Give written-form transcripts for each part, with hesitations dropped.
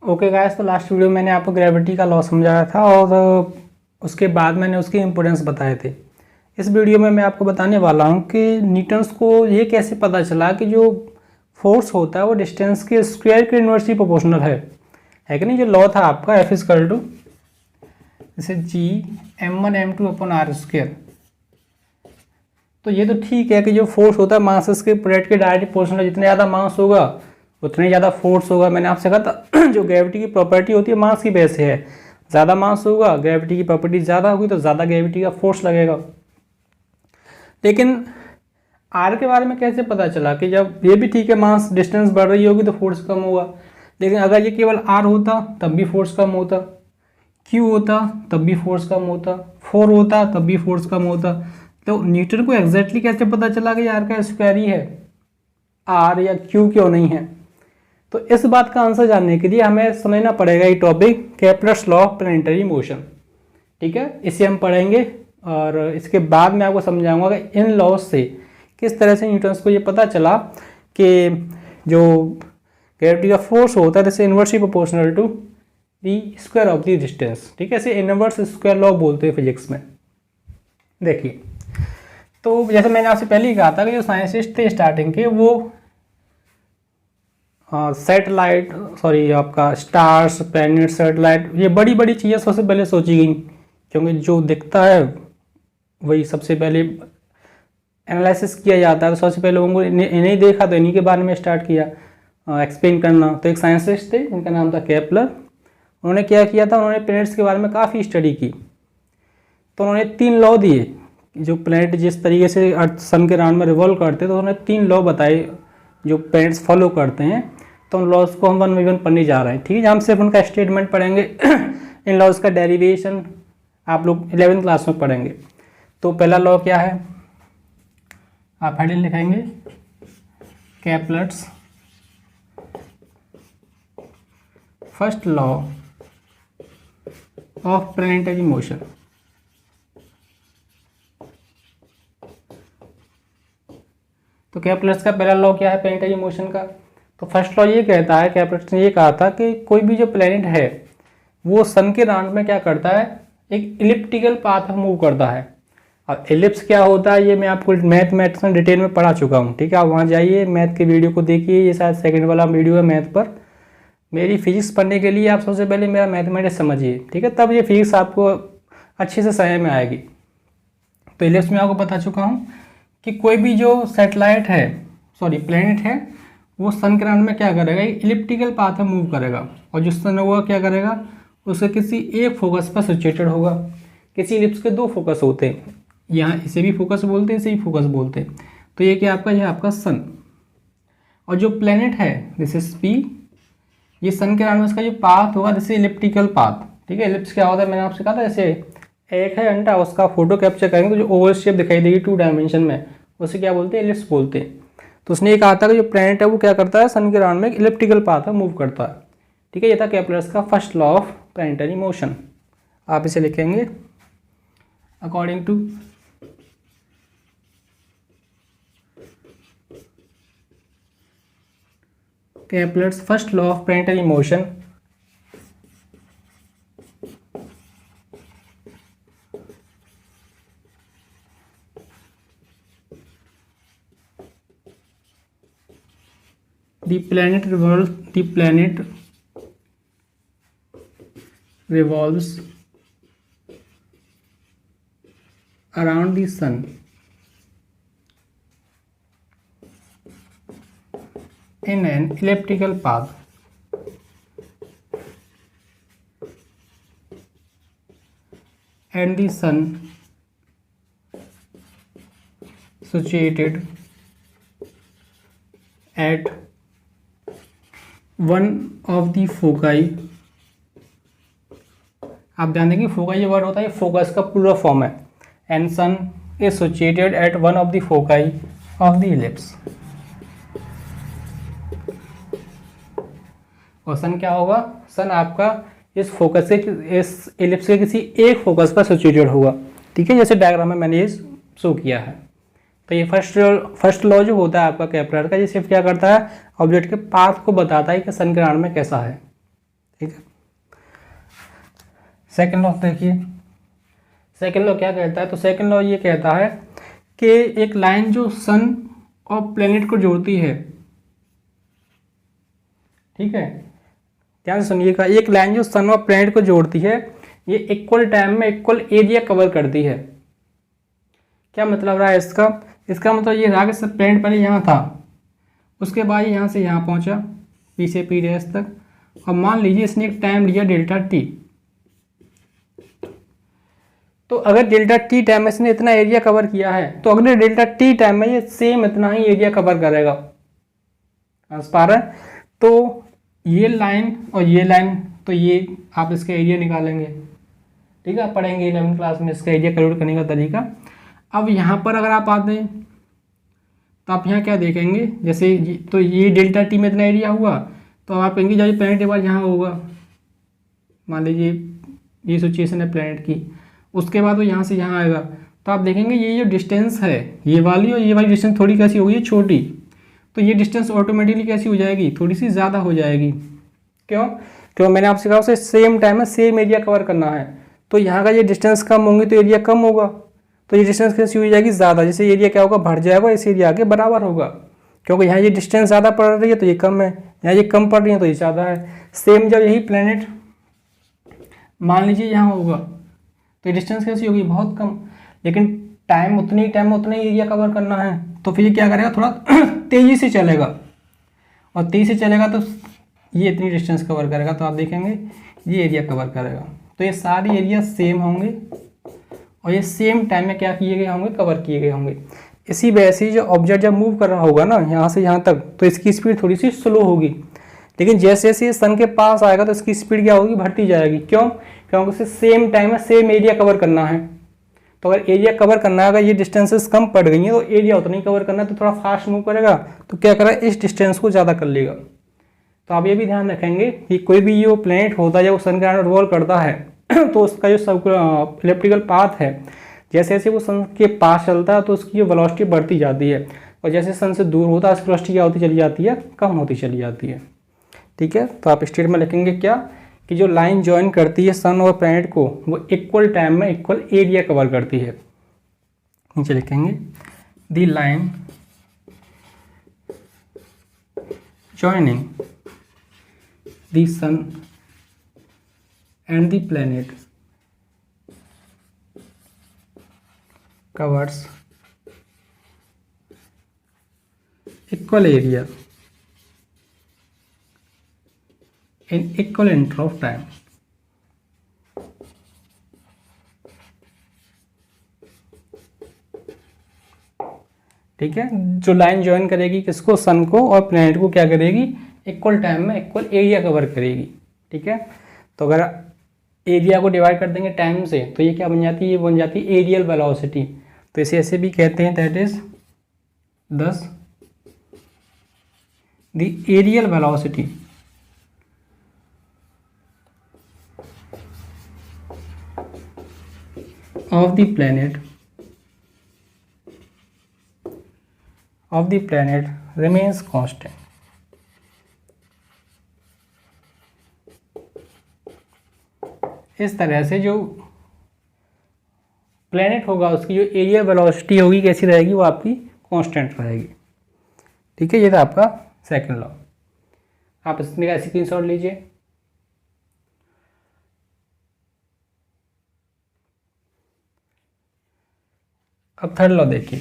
Okay guys, तो last video मैंने आपको ग्रेविटी का लॉ समझाया था और उसके बाद मैंने उसके इम्पोर्टेंस बताए थे। इस वीडियो में मैं आपको बताने वाला हूँ कि न्यूटन्स को ये कैसे पता चला कि जो फोर्स होता है वो डिस्टेंस के स्क्वायर के इन्वर्सली प्रोपोर्शनल है कि नहीं। जो लॉ था आपका F इक्वल टू जैसे G m1m2/r²। तो ये तो ठीक है कि जो फोर्स होता है मास के प्लेट के डायरेक्ट प्रोपोर्शनल, जितने ज़्यादा मास होगा उतने ज़्यादा फोर्स होगा। मैंने आपसे कहा था जो ग्रेविटी की प्रॉपर्टी होती है मास की वजह से है। ज़्यादा मास होगा, ग्रेविटी की प्रॉपर्टी ज़्यादा होगी तो ज़्यादा ग्रेविटी का फोर्स लगेगा। लेकिन आर के बारे में कैसे पता चला कि जब ये भी ठीक है मास डिस्टेंस बढ़ रही होगी तो फोर्स कम होगा, लेकिन अगर ये केवल आर होता तब भी फोर्स कम होता, क्यू होता तब भी फोर्स कम होता, 4 होता तब भी फोर्स कम होता। तो न्यूटन को एग्जैक्टली कैसे पता चला कि आर का स्क्वायर ही है, आर या क्यू क्यों नहीं है? तो इस बात का आंसर जानने के लिए हमें समझना पड़ेगा ये topic Kepler's law of planetary motion. ठीक है, इसे हम पढ़ेंगे और इसके बाद मैं आपको समझाऊंगा कि इन लॉज से किस तरह से न्यूटन्स को ये पता चला कि जो ग्रेविटी का फोर्स होता है जैसे inversely proportional to the square of the distance. ठीक है, इसे इनवर्स स्क्वायर लॉ बोलते हैं फिजिक्स में। देखिए, तो जैसे मैंने आपसे पहले ही कहा था कि जो साइंटिस्ट थे स्टार्टिंग के वो सैटेलाइट आपका स्टार्स, प्लैनेट, सैटेलाइट, ये बड़ी बड़ी चीज़ें सबसे पहले सोची गई, क्योंकि जो दिखता है वही सबसे पहले एनालिसिस किया जाता है। तो सबसे पहले लोगों को इन्हें देखा तो इन्हीं के बारे में स्टार्ट किया एक्सप्लेन करना। तो एक साइंटिस्ट थे उनका नाम था केपलर। उन्होंने क्या किया था, उन्होंने प्लैनेट्स के बारे में काफ़ी स्टडी की। तो उन्होंने 3 लॉ दिए जो प्लैनेट जिस तरीके से अर्थ सन के राउंड में रिवॉल्व करते, तो उन्होंने 3 लॉ बताए जो प्लैनेट्स फॉलो करते हैं। तो उन लॉज को हम 1 बाई 1 पढ़ने जा रहे हैं। ठीक है, हम सिर्फ उनका स्टेटमेंट पढ़ेंगे इन लॉज का डेरिवेशन आप लोग 11th क्लास में पढ़ेंगे। तो पहला लॉ क्या है, आप हेडिंग लिखेंगे Kepler's first law of planetary motion. तो केप्लर्स का पहला लॉ क्या है प्लैनेटरी मोशन का? तो फर्स्ट लॉ ये कहता है, केप्लर ने ये कहा था कि कोई भी जो प्लैनेट है वो सन के राउंड में क्या करता है, एक इलिप्टिकल पाथ में मूव करता है। अब एलिप्स क्या होता है ये मैं आपको मैथमेटिक्स में डिटेल में पढ़ा चुका हूँ। ठीक है, आप वहाँ जाइए, मैथ के वीडियो को देखिए, ये शायद सेकंड वाला वीडियो है मैथ पर। मेरी फिजिक्स पढ़ने के लिए आप सबसे पहले मेरा मैथमेटिक्स समझिए, ठीक है, तब ये फिजिक्स आपको अच्छे से समझ में आएगी। तो एलिप्स में आपको बता चुका हूँ कि कोई भी जो सैटेलाइट है प्लैनेट है वो सन के राउंड में क्या करेगा, एक इलिप्टिकल पाथ में मूव करेगा। और जो सन होगा क्या करेगा, उसके किसी एक फोकस पर सिचुएटेड होगा। किसी इलिप्स के 2 फोकस होते हैं, यहाँ इसे भी फोकस बोलते हैं, इसे भी फोकस बोलते हैं। तो ये क्या आपका, ये आपका सन। और जो प्लैनेट है दिस इज पी, ये सन के राउंड में इसका जो पाथ होगा जैसे इलिप्टिकल पाथ। ठीक है, इलिप्स क्या होता है मैंने आपसे कहा था, जैसे एक है अंडा, उसका फोटो कैप्चर करेंगे तो जो ओवल शेप दिखाई देगी 2 डायमेंशन में, उसे क्या बोलते हैं, इलिप्स बोलते हैं। तो उसने ये कहा था कि जो प्लैनेट है वो क्या करता है, सन के राउंड में एक इलिप्टिकल पाथ में मूव करता है। ठीक है, ये था केप्लर्स का first law of planetary motion. आप इसे लिखेंगे according to Kepler's first law of planetary motion, the planet revolves around the sun in an elliptical path and the sun situated at one of the foci। आप ध्यान देंगे foci जो word होता है ये फोकस का पूरा फॉर्म है। And sun is situated at one of the foci of the ellipse. और सन क्या होगा, सन आपका इस फोकस से, इस इलिप्स के किसी एक फोकस पर सिचुएटेड होगा। ठीक है, जैसे डायग्राम में मैंने ये शो किया है। तो ये फर्स्ट लॉ जो होता है आपका केप्लर का, ये सिर्फ क्या करता है, ऑब्जेक्ट के पाथ को बताता है कि सन के राउंड में कैसा है। ठीक है। सेकंड लॉ देखिए, सेकंड लॉ क्या कहता है, तो सेकंड लॉ ये कहता है कि एक लाइन जो सन और प्लेनेट को जोड़ती है, ठीक है, ध्यान से सुनिएगा, एक लाइन जो सन और प्लेनेट को जोड़ती है ये इक्वल टाइम में इक्वल एरिया कवर करती है। क्या मतलब रहा है इसका, इसका मतलब ये रहा कि सब प्लेनेट पहले यहाँ था, उसके बाद यहाँ से यहाँ पहुँचा पी से पी डैश तक, और मान लीजिए इसने एक टाइम लिया डेल्टा टी, तो अगर डेल्टा टी टाइम में इसने इतना एरिया कवर किया है तो अगले डेल्टा टी टाइम में ये सेम इतना ही एरिया कवर करेगा। समझ पा रहे हैं? तो ये लाइन और ये लाइन, तो ये आप इसका एरिया निकालेंगे, ठीक है, पढ़ेंगे 11वीं क्लास में इसका एरिया कैलकुलेट करने का तरीका। अब यहाँ पर अगर आप आते हैं तो आप यहाँ क्या देखेंगे, जैसे तो ये डेल्टा टी में इतना एरिया हुआ, तो आप कहेंगे जब प्लेनेट एक बार यहाँ होगा, मान लीजिए ये सिचुएशन है प्लेनेट की, उसके बाद वो यहाँ से यहाँ आएगा, तो आप देखेंगे ये जो डिस्टेंस है ये वाली और ये वाली डिस्टेंस थोड़ी कैसी होगी, छोटी, तो ये डिस्टेंस ऑटोमेटिकली कैसी हो जाएगी, थोड़ी सी ज़्यादा हो जाएगी। क्यों मैंने आपसे कहा उसे सेम टाइम में सेम एरिया कवर करना है, तो यहाँ का ये डिस्टेंस कम होंगे तो एरिया कम होगा, तो ये डिस्टेंस कैसी हो जाएगी, ज़्यादा, जैसे एरिया क्या होगा, बढ़ जाएगा, इस एरिया के बराबर होगा, क्योंकि यहाँ ये डिस्टेंस ज़्यादा पड़ रही है तो ये कम है, यहाँ ये कम पड़ रही है तो ये ज़्यादा है। सेम जब यही प्लेनेट मान लीजिए यहाँ होगा तो डिस्टेंस कैसी होगी, बहुत कम, लेकिन टाइम उतनी टाइम में उतना ही एरिया कवर करना है, तो फिर ये क्या करेगा, थोड़ा तेज़ी से चलेगा, और तेज़ी से चलेगा तो ये इतनी डिस्टेंस कवर करेगा, तो आप देखेंगे ये एरिया कवर करेगा। तो ये सारी एरिया सेम होंगे और ये सेम टाइम में क्या किए गए होंगे, कवर किए गए होंगे। इसी वजह से जो ऑब्जेक्ट जब मूव कर रहा होगा ना यहाँ से यहाँ तक, तो इसकी स्पीड थोड़ी सी स्लो होगी, लेकिन जैसे जैसे ये सन के पास आएगा तो इसकी स्पीड क्या होगी, बढ़ती जाएगी। क्यों? क्योंकि उसे सेम टाइम में सेम एरिया कवर करना है, तो अगर एरिया कवर करना है, अगर ये डिस्टेंसेस कम पड़ गई हैं तो एरिया उतना ही कवर करना है, तो थोड़ा फास्ट मूव करेगा, तो क्या करेगा, इस डिस्टेंस को ज़्यादा कर लेगा। तो आप ये भी ध्यान रखेंगे कि कोई भी जो प्लैनेट होता है जब वो सन के अराउंड रिवॉल्व करता है तो उसका जो सब इलिप्टिकल पाथ है, जैसे जैसे वो सन के पास चलता है तो उसकी जो वेलोसिटी बढ़ती जाती है, और जैसे सन से दूर होता है उसकी वेलोसिटी क्या होती चली जाती है, कम होती चली जाती है। ठीक है, तो आप स्टेट में लिखेंगे क्या, कि जो लाइन ज्वाइन करती है सन और प्लैनेट को वो इक्वल टाइम में इक्वल एरिया कवर करती है। नीचे लिखेंगे the line joining the sun and the planet covers equal area in equal interval of time। ठीक है, जो लाइन ज्वाइन करेगी किसको, सन को, और प्लैनेट को क्या करेगी, इक्वल टाइम में इक्वल एरिया कवर करेगी। ठीक है, तो अगर एरिया को डिवाइड कर देंगे टाइम से तो ये क्या बन जाती है, ये बन जाती है एरियल वेलोसिटी। तो इसे ऐसे भी कहते हैं, दैट इज दस the areal velocity of the planet remains constant. इस तरह से जो प्लैनेट होगा उसकी जो एरिया वेलोसिटी होगी कैसी रहेगी, वो आपकी कांस्टेंट रहेगी। ठीक है, ये था आपका सेकंड लॉ। आप इसमें का स्क्रीनशॉट लीजिए। अब थर्ड लॉ देखिए।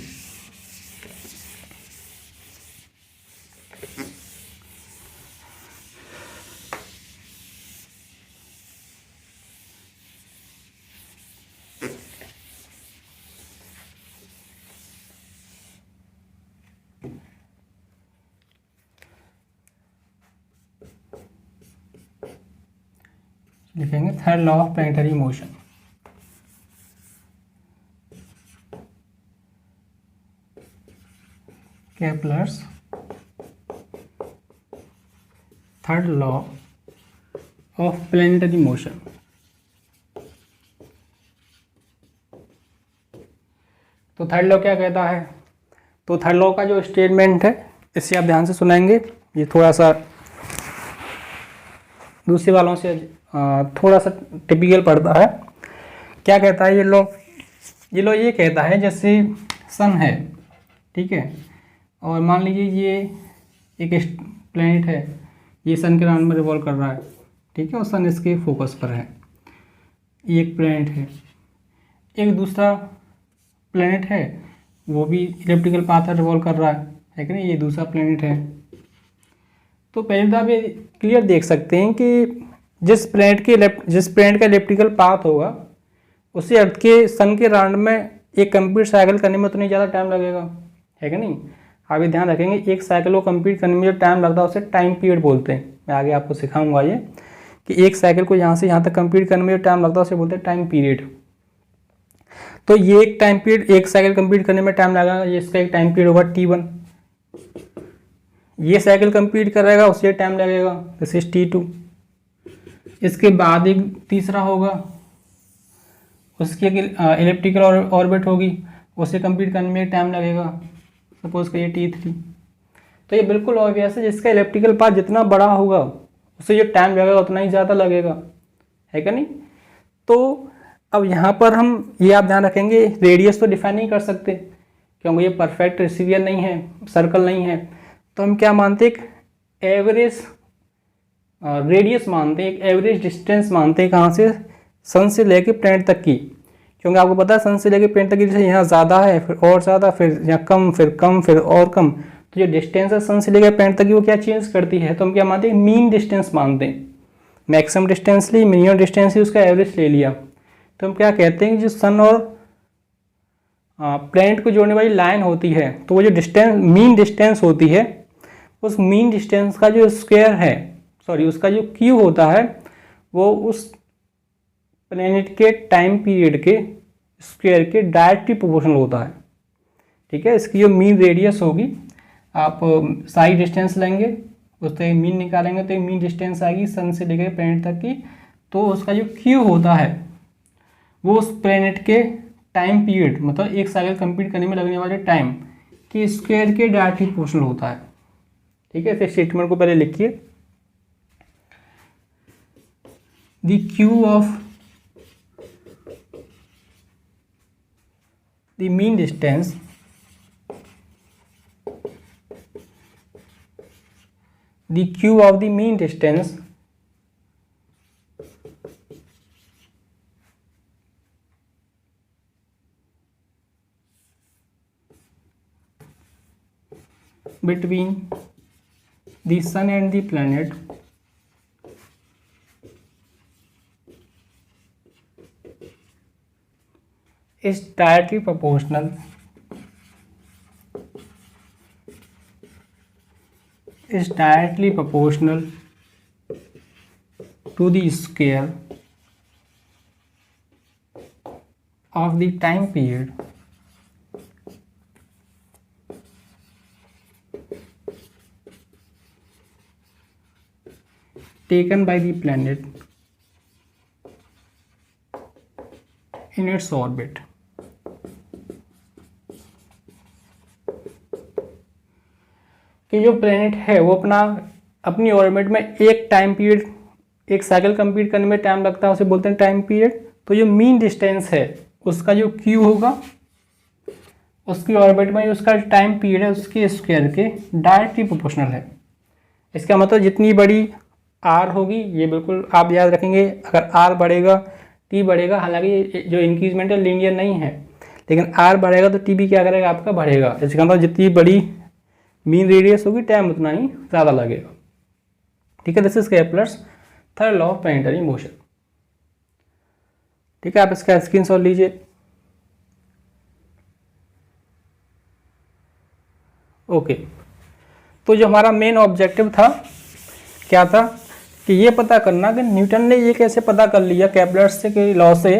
लिखेंगे third law of planetary motion. Kepler's third law of planetary motion. तो थर्ड लॉ क्या कहता है, तो थर्ड लॉ का जो स्टेटमेंट है इसे आप ध्यान से सुनेंगे, ये थोड़ा सा दूसरे वालों से थोड़ा सा टिपिकल पड़ता है। क्या कहता है ये लॉ? ये कहता है जैसे सन है, ठीक है, और मान लीजिए ये एक प्लैनेट है, ये सन के राउंड में रिवॉल्व कर रहा है, ठीक है, और सन इसके फोकस पर है, ये एक प्लैनेट है। एक दूसरा प्लैनेट है, वो भी इलिप्टिकल पाथ पर रिवॉल्व कर रहा है कि नहीं, ये दूसरा प्लैनेट है। तो पहले तो आप ये क्लियर देख सकते हैं कि जिस प्लैनेट का इलिप्टिकल पाथ होगा उसे अर्थ के सन के राउंड में एक कंप्लीट साइकिल करने में उतना ज़्यादा टाइम लगेगा, है कि नहीं। आप ये ध्यान रखेंगे, एक साइकिल को कंप्लीट करने में जो टाइम लगता है उसे टाइम पीरियड बोलते हैं। मैं आगे आपको सिखाऊंगा ये कि एक साइकिल को यहाँ से यहाँ तक कंप्लीट करने में जो टाइम लगता है उसे बोलते हैं टाइम पीरियड। तो ये एक टाइम पीरियड, एक साइकिल कंप्लीट करने में टाइम लगेगा, ये इसका एक टाइम पीरियड होगा T1। ये साइकिल कंप्लीट करेगा उसे टाइम लगेगा, दिस इज T2। इसके बाद एक तीसरा होगा, उसकी एक इलिप्टिकल ऑर्बिट होगी, उसे कंप्लीट करने में टाइम लगेगा, सपोज करिए T3। तो ये बिल्कुल ऑब्वियस है, जिसका इलिप्टिकल पाथ जितना बड़ा होगा उसे जो टाइम लगेगा उतना ही ज़्यादा लगेगा, है क्या नहीं। तो अब यहाँ पर हम ये आप ध्यान रखेंगे, रेडियस तो डिफाइन नहीं कर सकते क्योंकि ये परफेक्ट रेसिवियर नहीं है, सर्कल नहीं है। तो हम क्या मानते, एक एवरेज रेडियस मानते हैं, एक एवरेज डिस्टेंस मानते हैं, कहाँ से, सन से लेके प्लैनेट तक की। क्योंकि आपको पता है सन से लेके प्लैनेट तक की जैसे यहाँ ज़्यादा है, फिर और ज़्यादा, फिर यहाँ कम, फिर कम, फिर और कम। तो जो डिस्टेंस है सन से लेकर प्लैनेट तक की वो क्या चेंज करती है। तो हम क्या मानते हैं, मीन डिस्टेंस मानते हैं। मैक्सिमम डिस्टेंस ली, मिनिमम डिस्टेंस ली, उसका एवरेज ले लिया। तो हम क्या कहते हैं कि जो सन और प्लैनेट को जोड़ने वाली लाइन होती है, तो वो जो डिस्टेंस, मीन डिस्टेंस होती है, उस मीन डिस्टेंस का जो स्क्वायर है, सॉरी उसका जो क्यू होता है, वो उस प्लैनेट के टाइम पीरियड के स्क्वायर के डायरेक्टली प्रोपोर्शनल होता है, ठीक है। इसकी जो मीन रेडियस होगी, आप सारी डिस्टेंस लेंगे, उससे मीन निकालेंगे तो मीन डिस्टेंस आएगी सन से लेकर प्लैनेट तक की। तो उसका जो क्यू होता है वो उस प्लैनेट के टाइम पीरियड, मतलब एक साइकिल कंप्लीट करने में लगने वाले टाइम के स्क्वायर के डायरेक्टली प्रोपोर्शनल होता है, ठीक है। इस स्टेटमेंट को पहले लिखिए, the Q of the mean distance between the sun and the planet is directly proportional to the square of the time period taken by the planet in its orbit। कि जो प्लैनेट है वो अपनी orbit में एक time period, एक cycle complete करने में टाइम लगता है, उसे बोलते हैं टाइम पीरियड। तो जो मीन डिस्टेंस है उसका जो क्यू होगा, उसकी ऑर्बिट में उसका टाइम पीरियड है उसके स्क्वायर के डायरेक्टली प्रोपोर्शनल है। इसका मतलब जितनी बड़ी आर होगी, ये बिल्कुल आप याद रखेंगे, अगर आर बढ़ेगा टी बढ़ेगा, हालांकि जो इंक्रीजमेंट है लीनियर नहीं है, लेकिन आर बढ़ेगा तो टी भी क्या करेगा, आपका बढ़ेगा। इसका मतलब जितनी बड़ी मीन रेडियस होगी टाइम उतना ही ज़्यादा लगेगा, ठीक है। This is Kepler's third law of planetary motion, ठीक है। आप इसका स्क्रीनशॉट लीजिए। ओके, तो जो हमारा मेन ऑब्जेक्टिव था क्या था कि ये पता करना कि न्यूटन ने ये कैसे पता कर लिया केपलर्स से के लॉ से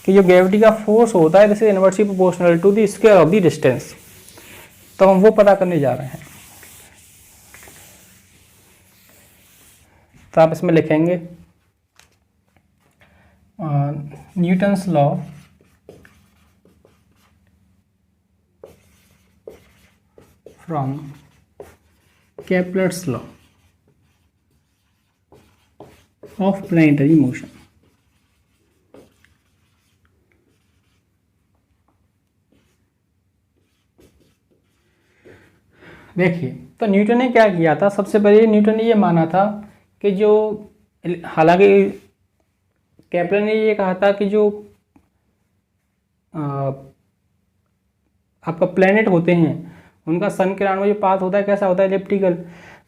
कि जो ग्रेविटी का फोर्स होता है this is inversely proportional to the square of the distance. तो हम वो पता करने जा रहे हैं। तो आप इसमें लिखेंगे Newton's law from Kepler's law. Of planetary motion. देखिए, तो न्यूटन ने क्या किया था, सबसे पहले न्यूटन ने ये माना था कि जो, हालांकि केपलर ने ये कहा था कि जो आपका प्लैनेट होते हैं उनका सन के अराउंड में जो पाथ होता है कैसा होता है, एलिप्टिकल।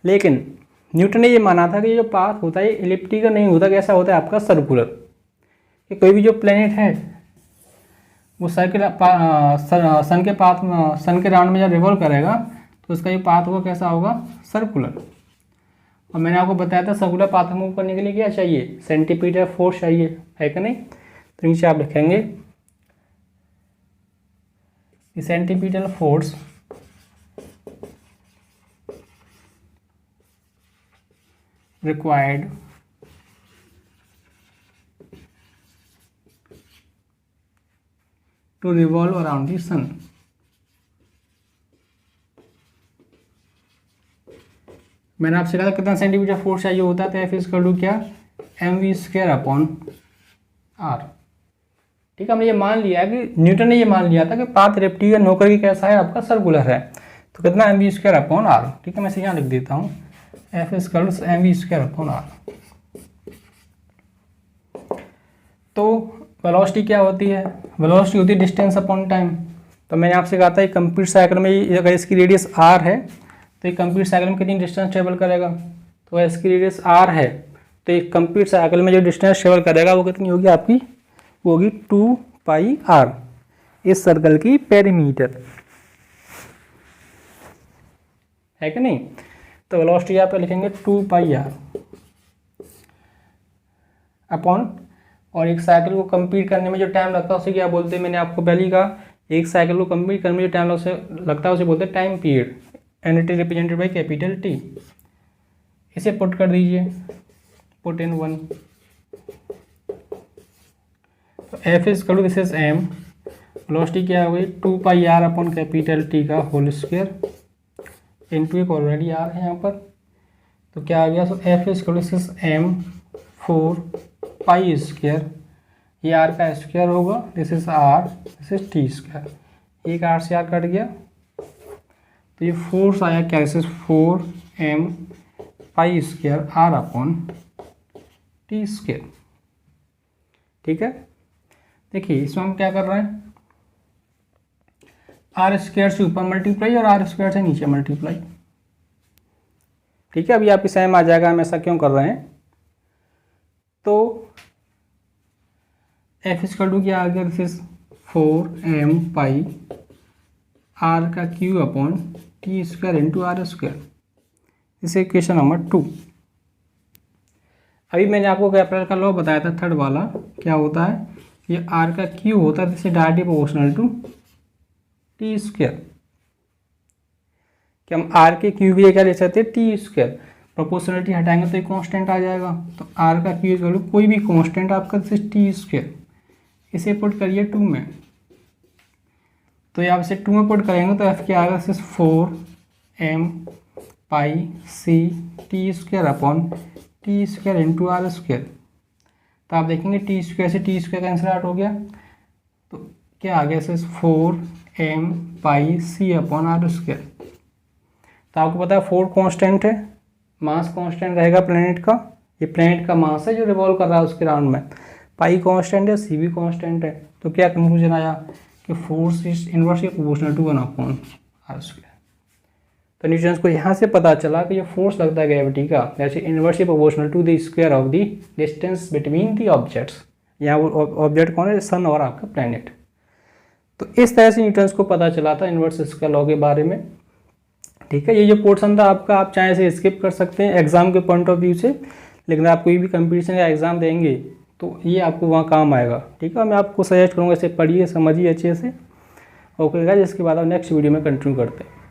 लेकिन न्यूटन ने ये माना था कि जो पाथ होता है एलिप्टिकल नहीं होता, कैसा होता है आपका सर्कुलर। कि कोई भी जो प्लैनेट है वो सन के पाथ सन के राउंड में जब रिवॉल्व करेगा तो उसका जो पाथ होगा कैसा होगा, सर्कुलर। और मैंने आपको बताया था सर्कुलर पाथ मूव करने के लिए क्या चाहिए, सेंटीमीटर फोर्स चाहिए, है कि नहीं। तो नीचे आप लिखेंगे centimetre force required to revolve around the sun। मैंने आपसे कहा था कितना सेंटीमीटर फोर्स चाहिए होता है, तो एफ इज क्या, mv² अपॉन r। ठीक है, हमने ये मान लिया कि न्यूटन ने ये मान लिया था कि पाथ एलिप्टिकल होकर के कैसा है आपका, सर्कुलर है। तो कितना mv² अपॉन r। ठीक है, मैं इसे यहाँ लिख देता हूँ, F is mv² upon r। तो वेलोसिटी क्या होती है, वेलोसिटी होती है डिस्टेंस अपॉन टाइम। तो मैंने आपसे कहा था कंप्लीट साइकिल में अगर इसकी रेडियस r है तो एक कंप्लीट साइकिल में कितनी डिस्टेंस ट्रेवल करेगा, तो इसकी रेडियस r है तो एक कंप्लीट साइकिल में जो डिस्टेंस ट्रेवल करेगा वो कितनी होगी आपकी, वो होगी 2πr, इस सर्कल की पेरीमीटर, है कि नहीं। तो वेलोसिटी यहाँ पे लिखेंगे 2πr अपॉन, और एक साइकिल को कंप्लीट करने में जो टाइम लगता है उसे क्या बोलते हैं, मैंने आपको पहले ही कहा, एक साइकिल को कंप्लीट करने में जो टाइम लगता है उसे बोलते हैं time period, and it is represented by capital T। इसे पुट कर दीजिए, पुट इन 1। तो एफ इज करो, दिस इज m, वेलोसिटी क्या हो गई 2πr अपॉन कैपिटल T का होल स्क्वायर इनटू एक ऑलरेडी r है यहाँ पर, तो क्या आ गया, सो एफ इज करो, दिस इज m 4π², ये r का स्क्वायर होगा, this is r, this is t², एक r से r कट गया, तो ये फोर्स आया क्या, this is 4m² r upon t²। ठीक है, देखिए इसमें हम क्या कर रहे हैं, r² से ऊपर मल्टीप्लाई और r² से नीचे मल्टीप्लाई। ठीक है, अभी आपकी समझ में आ जाएगा हम ऐसा क्यों कर रहे हैं। तो एफ इज क्या आ गया, दिस इज 4m² r का Q upon t² into r²। इसे इक्वेशन नंबर 2। अभी मैंने आपको केपलर का लॉ बताया था, थर्ड वाला, क्या होता है, ये r का क्यू होता है, this is directly proportional to t²। कि हम r के क्यू भी क्या ले सकते हैं, t²। प्रोपोर्शनलिटी हटाएंगे तो एक कांस्टेंट आ जाएगा, तो r का क्यू इक्वल टू कोई भी कांस्टेंट आपका t²। इसे पुट करिए 2 में, तो यहाँ से 2 में पुट करेंगे तो f क्या आएगा, 4m²c upon t² into r²। तो आप देखेंगे t² से t² कैंसिल आउट हो गया, तो क्या आ गया, 4m²c अपॉन r²। तो आपको पता है 4 कांस्टेंट है, मास कांस्टेंट रहेगा प्लैनेट का, ये प्लैनेट का मास है जो रिवॉल्व कर रहा है उसके राउंड में, पाई कांस्टेंट है, सी भी कांस्टेंट है। तो क्या कंक्लूजन आया कि force is inversely proportional to 1/r²। तो न्यूटन को यहाँ से पता चला कि ये फोर्स लगता है ग्रेविटी का, that is inversely proportional to the square of the distance between the objects. यहाँ वो ऑब्जेक्ट कौन है, सन और आपका प्लैनेट। तो इस तरह से न्यूटन को पता चला था इनवर्स स्क्वायर लॉ के बारे में। ठीक है, ये जो पोर्शन था आपका, आप चाहे से स्किप कर सकते हैं एग्जाम के पॉइंट ऑफ व्यू से, लेकिन आप कोई भी कंपटीशन या एग्जाम देंगे तो ये आपको वहाँ काम आएगा। ठीक है, मैं आपको सजेस्ट करूँगा इसे पढ़िए, समझिए अच्छे से। ओके गाइस, इसके बाद आप नेक्स्ट वीडियो में कंटिन्यू करते हैं।